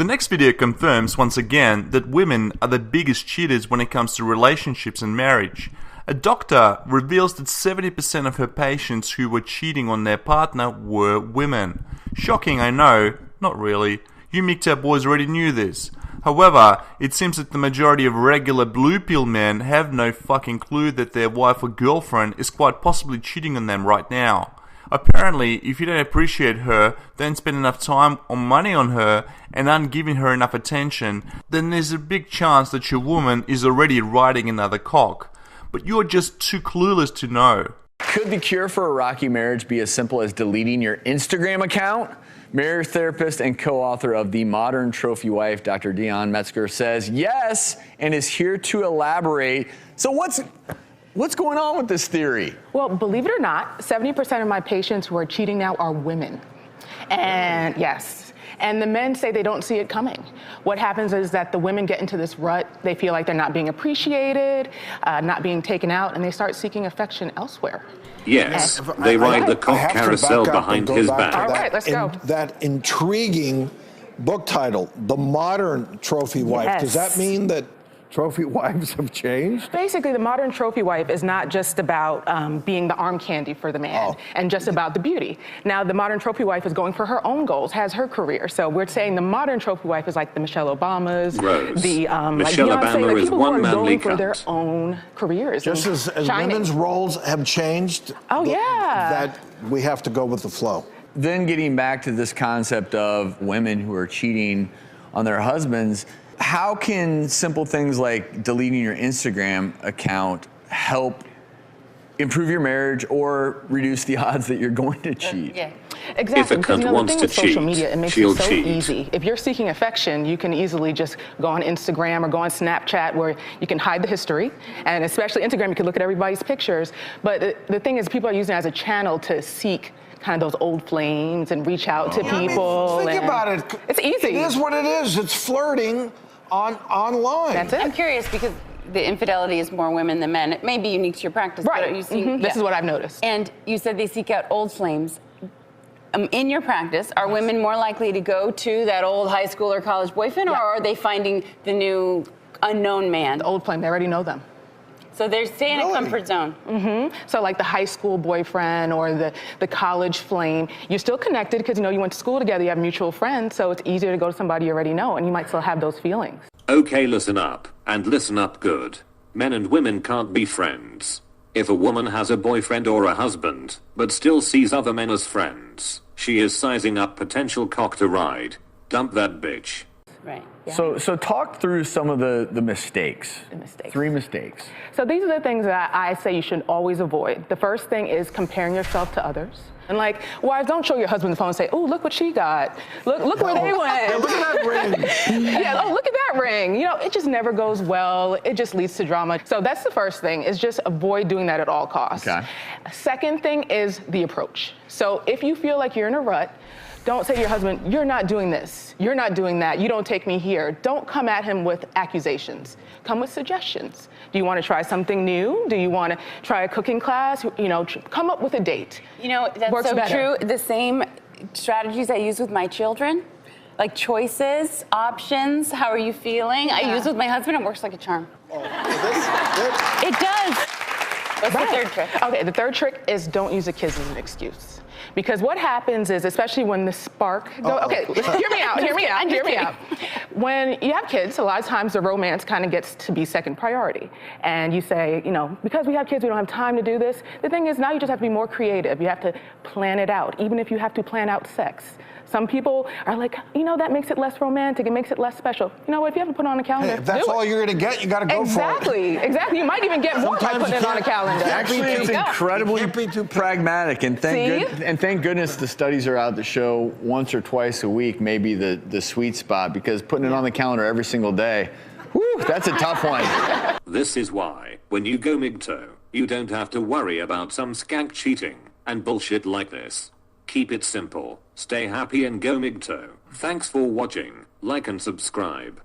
The next video confirms once again that women are the biggest cheaters when it comes to relationships and marriage. A doctor reveals that 70% of her patients who were cheating on their partner were women. Shocking, I know. Not really. You MGTOW boys already knew this. However, it seems that the majority of regular blue pill men have no fucking clue that their wife or girlfriend is quite possibly cheating on them right now. Apparently, if you don't appreciate her, don't spend enough time or money on her, and aren't giving her enough attention, then there's a big chance that your woman is already riding another cock. But you're just too clueless to know. Could the cure for a rocky marriage be as simple as deleting your Instagram account? Marriage therapist and co-author of The Modern Trophy Wife, Dr. Dion Metzger, says yes and is here to elaborate. So what's going on with this theory? Well, believe it or not, 70% of my patients who are cheating now are women. And yes. And the men say they don't see it coming. What happens is that the women get into this rut. They feel like they're not being appreciated, not being taken out, and they start seeking affection elsewhere. Yes, they ride the cock carousel behind his back. All right, let's go. That intriguing book title, The Modern Trophy Wife. Yes. Does that mean that trophy wives have changed? Basically, the modern trophy wife is not just about being the arm candy for the man and just about the beauty. Now, the modern trophy wife is going for her own goals, has her career. So we're saying the modern trophy wife is like the Michelle Obamas, the Michelle like Beyonce, Obama like is people who are one-man going for league their cunt. own careers. Just and as shining. women's roles have changed, that we have to go with the flow. Then getting back to this concept of women who are cheating on their husbands, how can simple things like deleting your Instagram account help improve your marriage or reduce the odds that you're going to cheat? Yeah. Exactly, because cunt the wants thing to with social cheat, media, it makes she'll it so cheat. easy. If you're seeking affection, you can easily just go on Instagram or go on Snapchat where you can hide the history. And especially Instagram, you can look at everybody's pictures. But the thing is, people are using it as a channel to seek kind of those old flames and reach out to people. I mean, think about it. It's easy. It is what it is. It's flirting online. That's it. I'm curious because the infidelity is more women than men. It may be unique to your practice, Right. but are you seeing? This is what I've noticed. And you said they seek out old flames. In your practice, are women more likely to go to that old high school or college boyfriend, or are they finding the new unknown man? The old flame, they already know them. So they're staying in a comfort zone. So like the high school boyfriend or the college flame, you're still connected because you went to school together, you have mutual friends, so it's easier to go to somebody you already know, and you might still have those feelings. Okay, listen up, and listen up good. Men and women can't be friends. If a woman has a boyfriend or a husband, but still sees other men as friends, she is sizing up potential cock to ride. Dump that bitch. Right. Yeah. So talk through some of the mistakes. The mistakes. 3 mistakes. So these are the things that I say you should always avoid. The first thing is comparing yourself to others. And like, wives, don't show your husband the phone and say, "Oh, look what she got. Look where they went. Look at that ring." Yeah, oh, look at that ring." It just never goes well. It just leads to drama. So that's the first thing, is just avoid doing that at all costs. Okay. Second thing is the approach. So if you feel like you're in a rut, don't say to your husband, "You're not doing this. You're not doing that. You don't take me here." Don't come at him with accusations. Come with suggestions. Do you want to try something new? Do you want to try a cooking class? Come up with a date. That's Works so better. true. The same strategies I use with my children, like choices, options, how are you feeling? I use with my husband, it works like a charm. It does. What's the third trick? Okay, the third trick is don't use the kids as an excuse. Because what happens is, especially when the spark goes, okay, hear me out. When you have kids, a lot of times the romance kind of gets to be second priority. And you say, because we have kids, we don't have time to do this. The thing is, now you just have to be more creative. You have to plan it out, even if you have to plan out sex. Some people are like, that makes it less romantic, it makes it less special. You know what, if you have to put it on a calendar, Hey, if that's all you're going to get, you got to go for it. Exactly. You might even get more by putting it on a calendar. Actually, it's incredibly You can't be too pragmatic, and thank goodness the studies are out that show once or twice a week may be the sweet spot, because putting it on the calendar every single day, that's a tough one. This is why, when you go MGTOW, you don't have to worry about some skank cheating and bullshit like this. Keep it simple, stay happy and go MGTOW. Thanks for watching, like and subscribe.